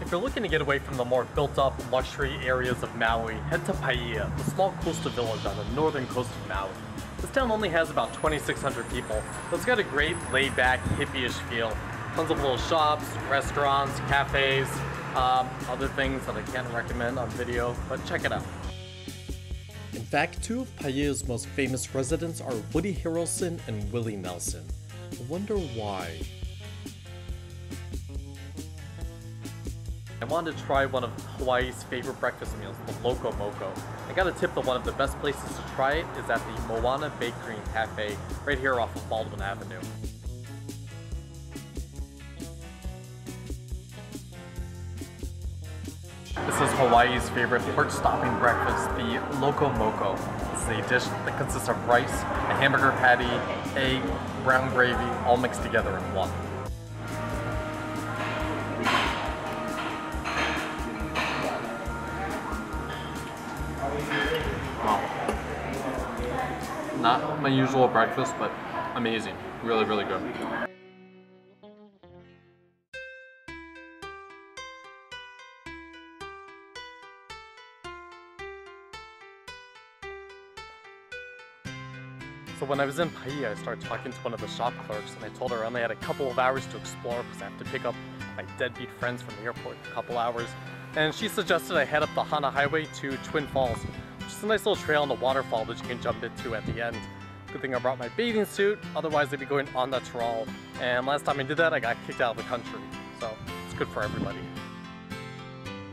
If you're looking to get away from the more built-up luxury areas of Maui, head to Paia, the small coastal village on the northern coast of Maui. This town only has about 2,600 people, but it's got a great laid-back, hippie-ish feel. Tons of little shops, restaurants, cafes, other things that I can't recommend on video, but check it out. In fact, two of Paia's most famous residents are Woody Harrelson and Willie Nelson. I wonder why. I wanted to try one of Hawaii's favorite breakfast meals, the Loco Moco. I got a tip that one of the best places to try it is at the Moana Bakery and Cafe, right here off of Baldwin Avenue. This is Hawaii's favorite porch-stopping breakfast, the Loco Moco. This is a dish that consists of rice, a hamburger patty, egg, brown gravy, all mixed together in one. Wow. Not my usual breakfast, but amazing. Really, really good. So when I was in Paia, I started talking to one of the shop clerks, and I told her I only had a couple of hours to explore because I have to pick up my deadbeat friends from the airport in a couple hours. And she suggested I head up the Hana Highway to Twin Falls, which is a nice little trail on the waterfall that you can jump into at the end. Good thing I brought my bathing suit, otherwise I'd be going on that trawl. And last time I did that, I got kicked out of the country. So it's good for everybody.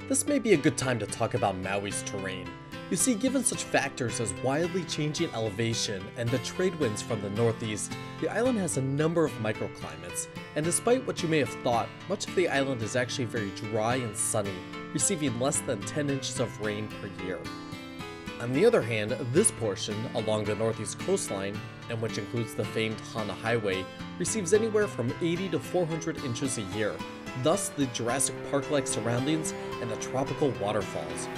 This may be a good time to talk about Maui's terrain. You see, given such factors as wildly changing elevation and the trade winds from the northeast, the island has a number of microclimates, and despite what you may have thought, much of the island is actually very dry and sunny, receiving less than 10 inches of rain per year. On the other hand, this portion, along the northeast coastline, and which includes the famed Hana Highway, receives anywhere from 80 to 400 inches a year, thus the Jurassic Park-like surroundings and the tropical waterfalls.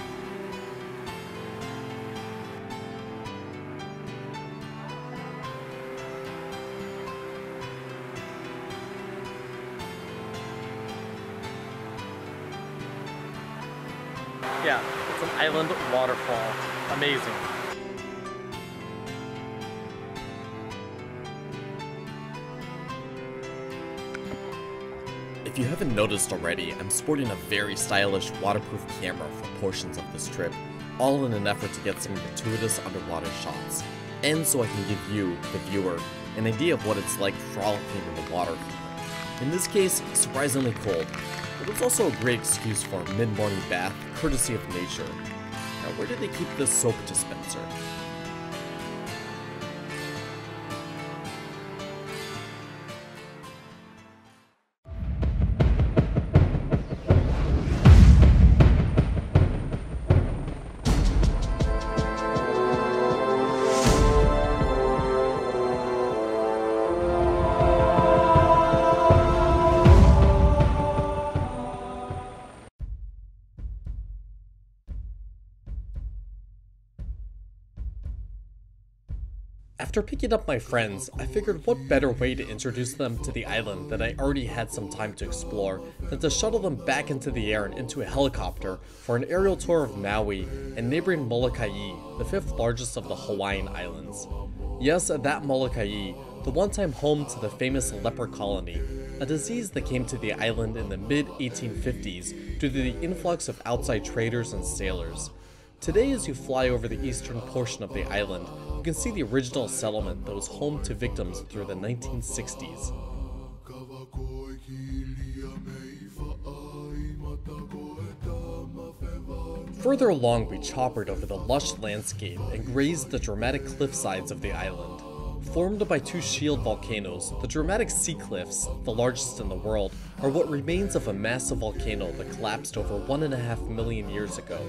Yeah, it's an island waterfall. Amazing. If you haven't noticed already, I'm sporting a very stylish waterproof camera for portions of this trip, all in an effort to get some gratuitous underwater shots, and so I can give you, the viewer, an idea of what it's like frolicking in the water. In this case, surprisingly cold, but it's also a great excuse for a mid-morning bath, courtesy of nature. Now, where did they keep this soap dispenser? After picking up my friends, I figured what better way to introduce them to the island that I already had some time to explore than to shuttle them back into the air and into a helicopter for an aerial tour of Maui and neighboring Moloka'i, the 5th largest of the Hawaiian Islands. Yes, that Moloka'i, the one-time home to the famous leper colony, a disease that came to the island in the mid-1850s due to the influx of outside traders and sailors. Today, as you fly over the eastern portion of the island, you can see the original settlement that was home to victims through the 1960s. Further along, we choppered over the lush landscape and grazed the dramatic cliff sides of the island. Formed by two shield volcanoes, the dramatic sea cliffs, the largest in the world, are what remains of a massive volcano that collapsed over 1.5 million years ago.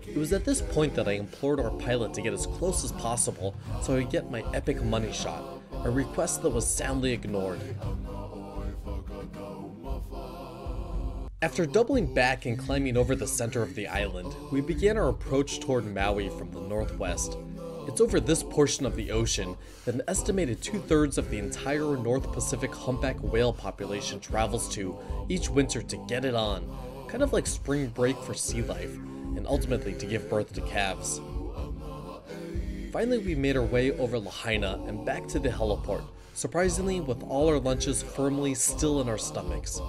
It was at this point that I implored our pilot to get as close as possible so I could get my epic money shot, a request that was soundly ignored. After doubling back and climbing over the center of the island, we began our approach toward Maui from the northwest. It's over this portion of the ocean that an estimated 2/3 of the entire North Pacific humpback whale population travels to each winter to get it on, kind of like spring break for sea life, and ultimately to give birth to calves. Finally, we made our way over Lahaina and back to the heliport, surprisingly with all our lunches firmly still in our stomachs.